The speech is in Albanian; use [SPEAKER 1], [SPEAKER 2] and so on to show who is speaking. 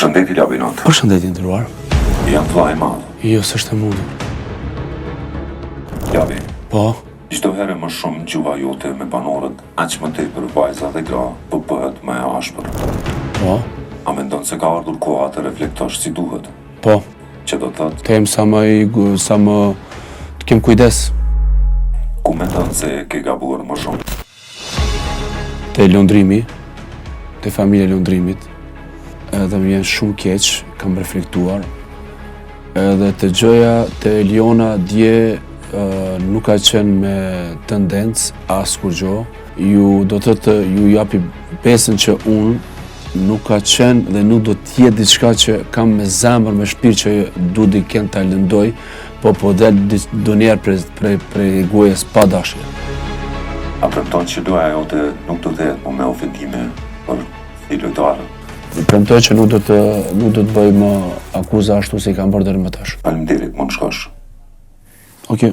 [SPEAKER 1] Përshëndetje Labinot.
[SPEAKER 2] Përshëndetje nderuar.
[SPEAKER 1] Jam vëlla i madh.
[SPEAKER 2] Jo, s'është e mundur.
[SPEAKER 1] Labi,
[SPEAKER 2] Po,
[SPEAKER 1] çdo herë më shumë gjuha jote me banorët, aq më tepër vajza dhe gra, po bëhet më e ashpër.
[SPEAKER 2] po,
[SPEAKER 1] A mendon se ka ardhur koha të reflektosh si duhet?
[SPEAKER 2] po.
[SPEAKER 1] Që do thotë,
[SPEAKER 2] Të jem sa më të kem kujdes.
[SPEAKER 1] ku mendon se ke gabuar më shumë?
[SPEAKER 2] Te lundrimi, te familja e lundrimit, edhe më vjen shumë keq, kam reflektuar. Edhe të gjoja te Eliona dje nuk ka qenë me tendencë as kur gjo. Ju do të ju japi besën që unë nuk ka qenë dhe nuk do t'jetë diçka që kam me zemër, me shpirt që du diken t'a lëndoj, po del donjerë prej gojës pa dashje.
[SPEAKER 1] A premton që doja jote nuk do të jetë më me ofendime për lojtarë?
[SPEAKER 2] Premtoj që nuk do të bëj më akuza ashtu si kam bërë deri më tash.
[SPEAKER 1] Faleminderit, mund shkosh.
[SPEAKER 2] Okej.